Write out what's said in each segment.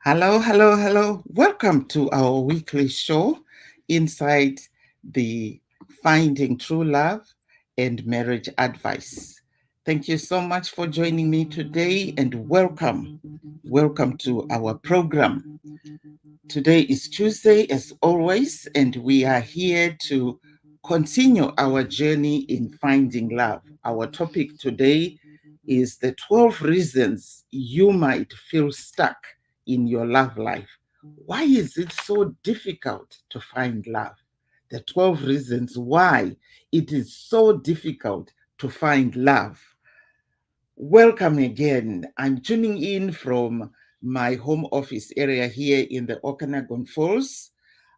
Hello, hello, hello. Welcome to our weekly show inside the Finding True Love and Marriage Advice. Thank you so much for joining me today and welcome. Welcome to our program. Today is Tuesday, as always, and we are here to continue our journey in finding love. Our topic today is the 12 reasons you might feel stuck in your love life. Why is it so difficult to find love? The 12 reasons why it is so difficult to find love. Welcome again. I'm tuning in from my home office area here in the Okanagan Falls.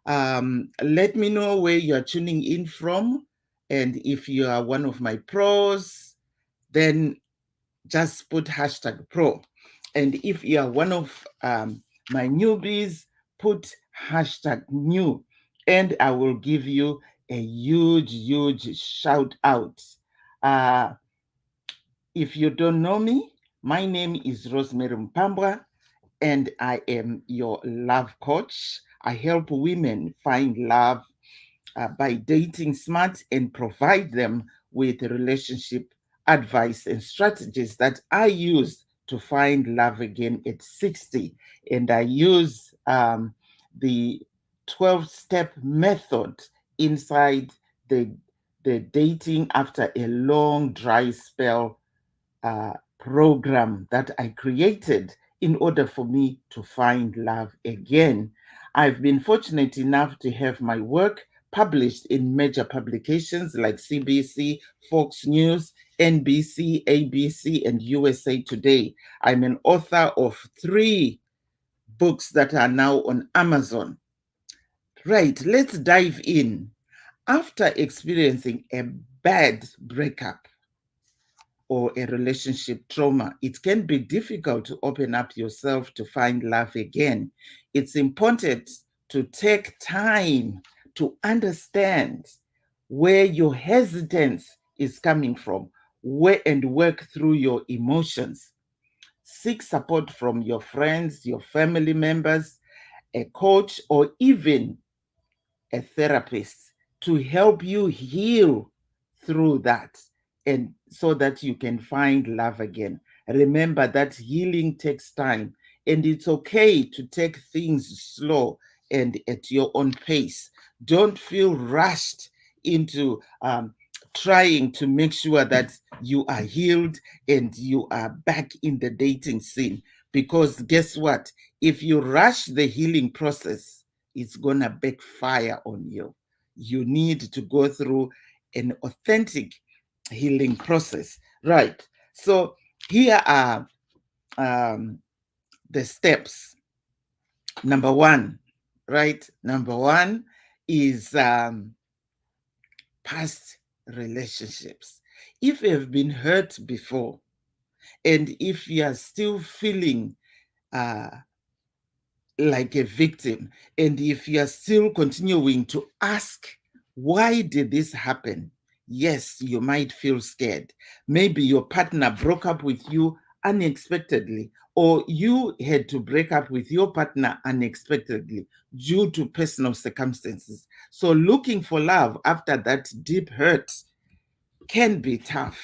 Let me know where you're tuning in from. And if you are one of my pros, then just put hashtag pro. And if you are one of my newbies, put hashtag new. And I will give you a huge, huge shout out. Uh, if you don't know me, my name is Rosemary Mpambwa, and I am your love coach. I help women find love by dating smart and provide them with relationship advice and strategies that I use to find love again at 60. And I use the 12-step method inside the, the dating after a long dry spell program that I created in order for me to find love again. I've been fortunate enough to have my work published in major publications like CBC, Fox News, NBC, ABC, and USA Today. I'm an author of 3 books that are now on Amazon. Right, let's dive in. After experiencing a bad breakup, or a relationship trauma, it can be difficult to open up yourself to find love again. It's important to take time to understand where your hesitance is coming from, where and work through your emotions. Seek support from your friends, your family members, a coach, or even a therapist to help you heal through that and so that you can find love again. Remember that healing takes time and it's okay to take things slow and at your own pace. Don't feel rushed into trying to make sure that you are healed and you are back in the dating scene. Because guess what? If you rush the healing process, it's going to backfire on you. You need to go through an authentic healing process. Right. So here are the steps. Number one, right? Number one is past relationships. If you have been hurt before, and if you are still feeling uh, like a victim, and if you are still continuing to ask, why did this happen? Yes, you might feel scared. Maybe your partner broke up with you unexpectedly, or you had to break up with your partner unexpectedly due to personal circumstances. So, looking for love after that deep hurt can be tough.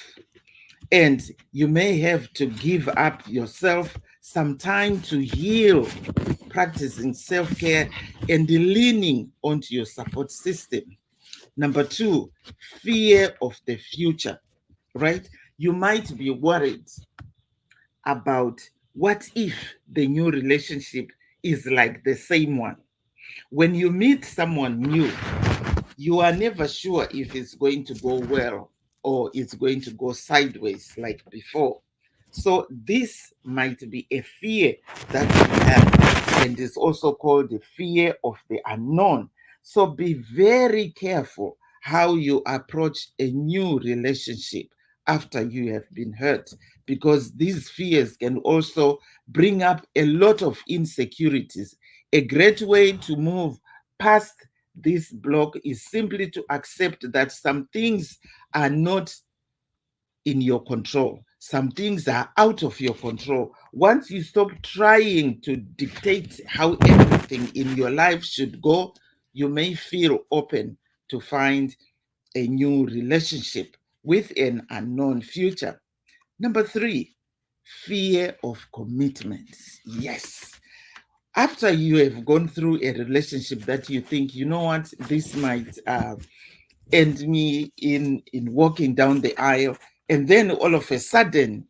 And you may have to give up yourself some time to heal, practicing self care and leaning onto your support system. Number two, fear of the future, right? You might be worried about what if the new relationship is like the same one. When you meet someone new, you are never sure if it's going to go well or it's going to go sideways like before. So this might be a fear that you have, and is also called the fear of the unknown. So be very careful how you approach a new relationship after you have been hurt, because these fears can also bring up a lot of insecurities. A great way to move past this block is simply to accept that some things are not in your control. some things are out of your control. Once you stop trying to dictate how everything in your life should go, you may feel open to find a new relationship with an unknown future. Number three, fear of commitments. Yes. After you have gone through a relationship that you think, you know what, this might end me in walking down the aisle, and then all of a sudden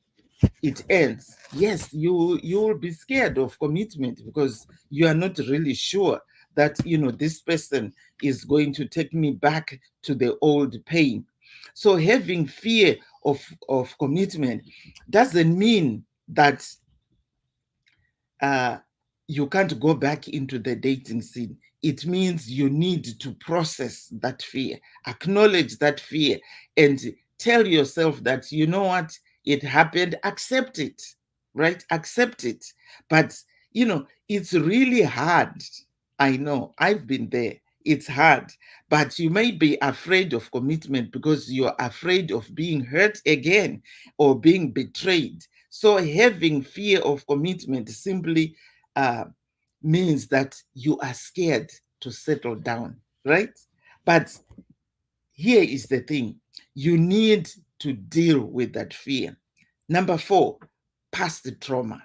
it ends. Yes, you will be scared of commitment because you are not really sure that this person is going to take me back to the old pain. So having fear of commitment doesn't mean that uh, you can't go back into the dating scene. It means you need to process that fear, acknowledge that fear, and tell yourself that, you know what, it happened, accept it, right? Accept it. But, it's really hard. I know, I've been there. It's hard, but you may be afraid of commitment because you're afraid of being hurt again or being betrayed. So having fear of commitment simply uh, means that you are scared to settle down, right? But here is the thing: you need to deal with that fear. Number four, past trauma.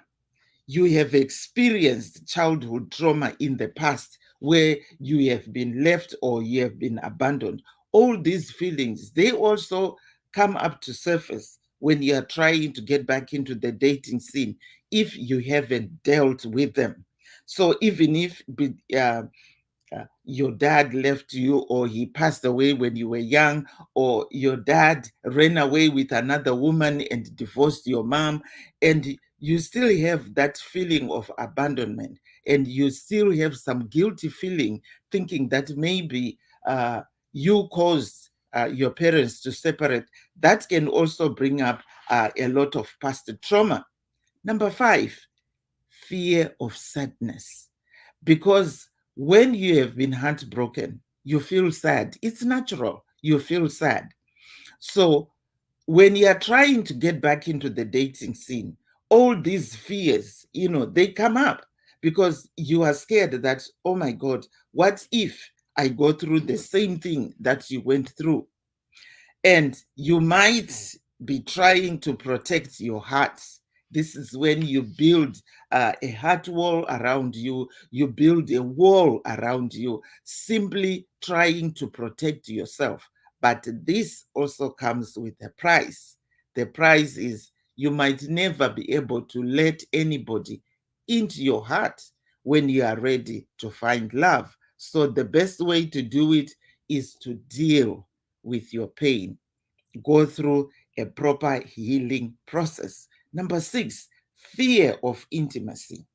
You have experienced childhood trauma in the past where you have been left or you have been abandoned. All these feelings, they also come up to surface when you are trying to get back into the dating scene if you haven't dealt with them. So even if your dad left you, or he passed away when you were young, or your dad ran away with another woman and divorced your mom, and you still have that feeling of abandonment, and you still have some guilty feeling, thinking that maybe you caused your parents to separate. That can also bring up a lot of past trauma. Number five, fear of sadness. Because when you have been heartbroken, you feel sad. It's natural. You feel sad. So when you are trying to get back into the dating scene, all these fears, they come up because you are scared that, oh my God, what if I go through the same thing that you went through? And you might be trying to protect your heart. This is when you build a heart wall around you. You build a wall around you, simply trying to protect yourself. But this also comes with a price. The price is you might never be able to let anybody into your heart when you are ready to find love. So the best way to do it is to deal with your pain, go through a proper healing process. Number six, fear of intimacy.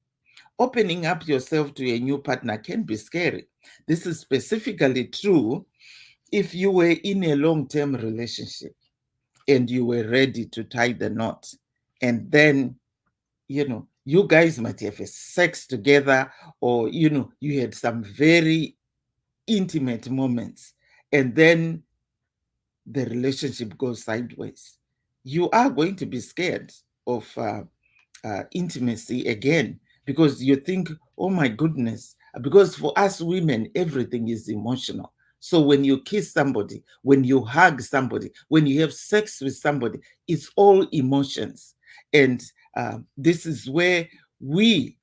Opening up yourself to a new partner can be scary. This is specifically true if you were in a long-term relationship and you were ready to tie the knot. And then, you guys might have a sex together, or, you had some very intimate moments. And then the relationship goes sideways. You are going to be scared of intimacy again because you think, oh my goodness, because for us women, everything is emotional. So when you kiss somebody, when you hug somebody, when you have sex with somebody, it's all emotions. And this is where we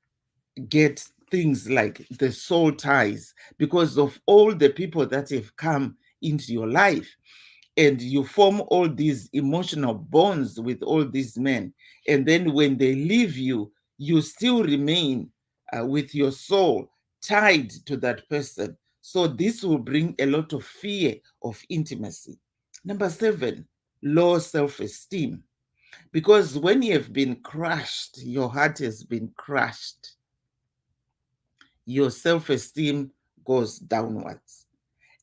get things like the soul ties because of all the people that have come into your life, and you form all these emotional bonds with all these men. And then when they leave you, you still remain with your soul tied to that person. So this will bring a lot of fear of intimacy. Number seven, low self-esteem. Because when you have been crushed, your heart has been crushed, your self-esteem goes downwards,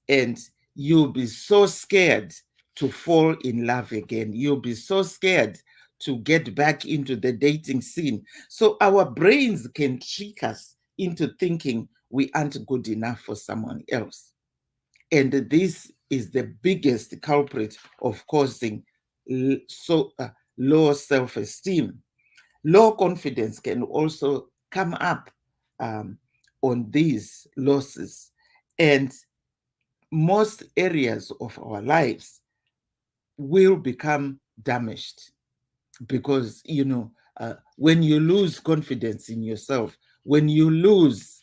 and you'll be so scared to fall in love again. You'll be so scared to get back into the dating scene. So our brains can trick us into thinking we aren't good enough for someone else. And this is the biggest culprit of causing low self-esteem. Low confidence can also come up on these losses. And most areas of our lives will become damaged because, when you lose confidence in yourself, when you lose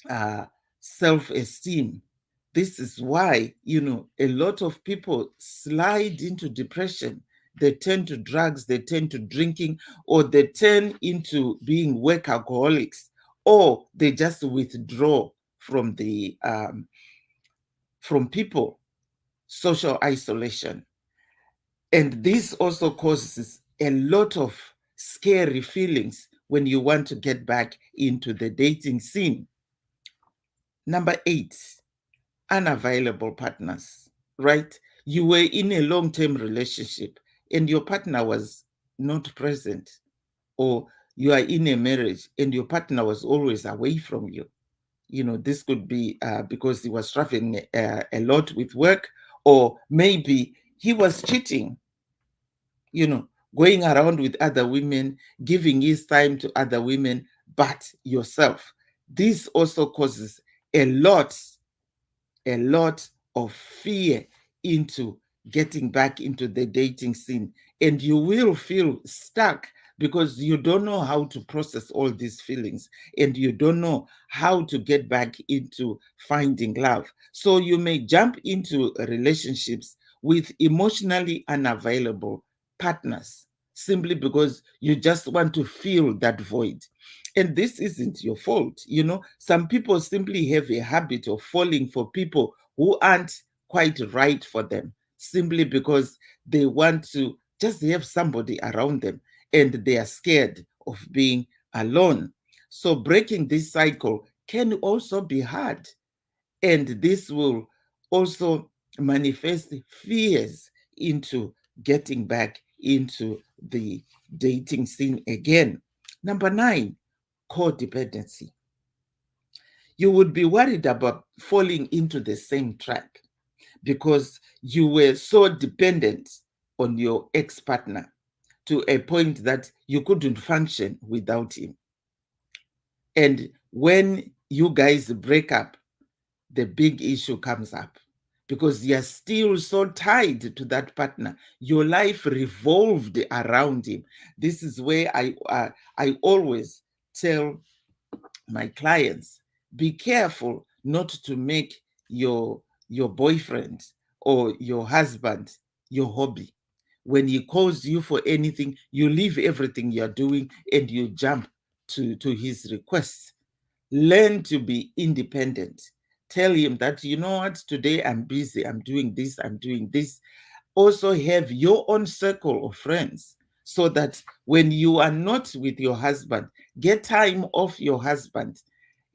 uh, self-esteem, this is why, a lot of people slide into depression. They turn to drugs, they turn to drinking, or they turn into being workaholics, or they just withdraw from from people, social isolation. And this also causes a lot of scary feelings when you want to get back into the dating scene. Number 8, unavailable partners, right? You were in a long-term relationship and your partner was not present, or you are in a marriage and your partner was always away from you. This could be because he was traveling a lot with work, or maybe he was cheating, you know, going around with other women, giving his time to other women, but yourself. This also causes a lot a lot of fear into getting back into the dating scene. And you will feel stuck because you don't know how to process all these feelings and you don't know how to get back into finding love. So you may jump into relationships with emotionally unavailable partners simply because you just want to fill that void. And this isn't your fault. Some people simply have a habit of falling for people who aren't quite right for them simply because they want to just have somebody around them and they are scared of being alone. So breaking this cycle can also be hard. And this will also manifest fears into getting back into the dating scene again. Number 9, codependency. You would be worried about falling into the same trap because you were so dependent on your ex-partner to a point that you couldn't function without him. And when you guys break up, the big issue comes up because you're still so tied to that partner. Your life revolved around him. This is where I always tell my clients, be careful not to make your boyfriend or your husband your hobby. When he calls you for anything, you leave everything you're doing and you jump to his requests. Learn to be independent. Tell him that, you know what, today I'm busy, I'm doing this, I'm doing this. Also have your own circle of friends so that when you are not with your husband, get time off your husband,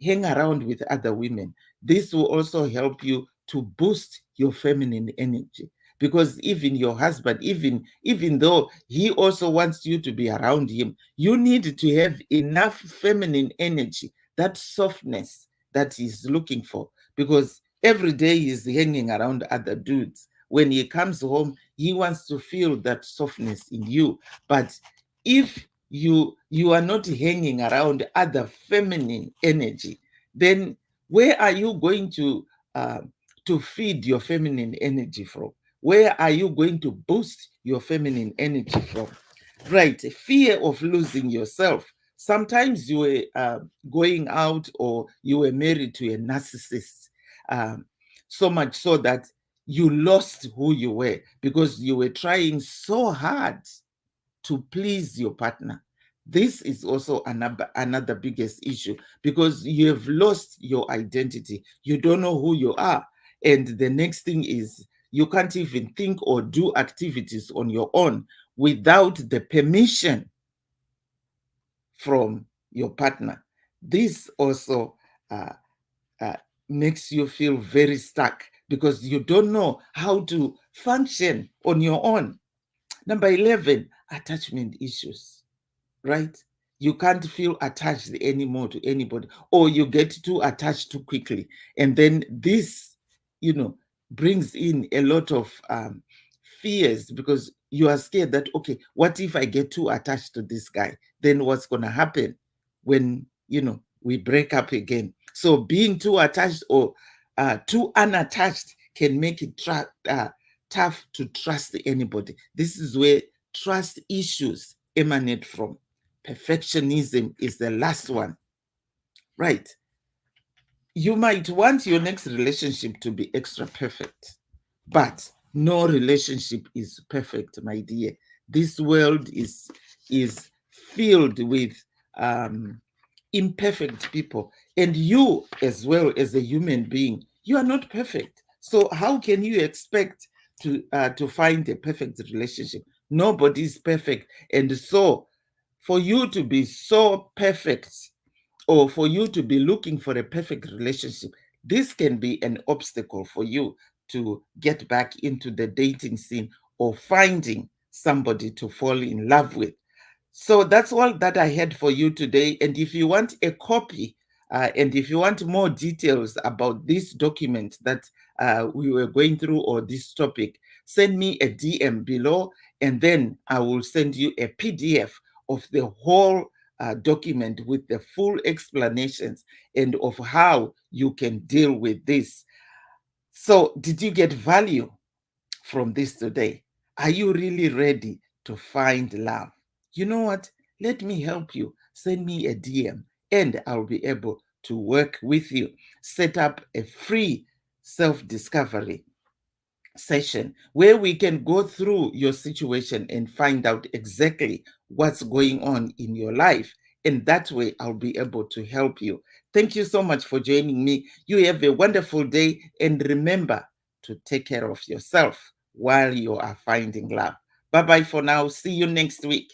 hang around with other women. This will also help you to boost your feminine energy, because even your husband, even though he also wants you to be around him, you need to have enough feminine energy, that softness that he's looking for, because every day he's hanging around other dudes. When he comes home, he wants to feel that softness in you. But if you are not hanging around other feminine energy, then where are you going to feed your feminine energy from? Where are you going to boost your feminine energy from? Right, fear of losing yourself. Sometimes you were going out, or you were married to a narcissist, um, so much so that you lost who you were because you were trying so hard to please your partner. This is also another biggest issue, because you have lost your identity. You don't know who you are. And the next thing is, you can't even think or do activities on your own without the permission from your partner. This also uh, uh, makes you feel very stuck because you don't know how to function on your own. Number 11, attachment issues, right? You can't feel attached anymore to anybody, or you get too attached too quickly. And then this, brings in a lot of fears, because you are scared that, okay, what if I get too attached to this guy? Then what's going to happen when, we break up again? So being too attached or too unattached can make it tough to trust anybody. This is where trust issues emanate from. Perfectionism is the last one, right? You might want your next relationship to be extra perfect, but no relationship is perfect, my dear. This world is filled with um, imperfect people, and you, as well as a human being, you are not perfect. So how can you expect to find a perfect relationship? Nobody is perfect, and so for you to be so perfect, or for you to be looking for a perfect relationship, this can be an obstacle for you to get back into the dating scene or finding somebody to fall in love with. So that's all that I had for you today. And if you want a copy, and if you want more details about this document that we were going through, or this topic, send me a DM below, and then I will send you a PDF of the whole document with the full explanations and of how you can deal with this. So, did you get value from this today? Are you really ready to find love? You know what? Let me help you. Send me a DM and I'll be able to work with you. Set up a free self discovery session where we can go through your situation and find out exactly what's going on in your life. And that way, I'll be able to help you. Thank you so much for joining me. You have a wonderful day. And remember to take care of yourself while you are finding love. Bye bye for now. See you next week.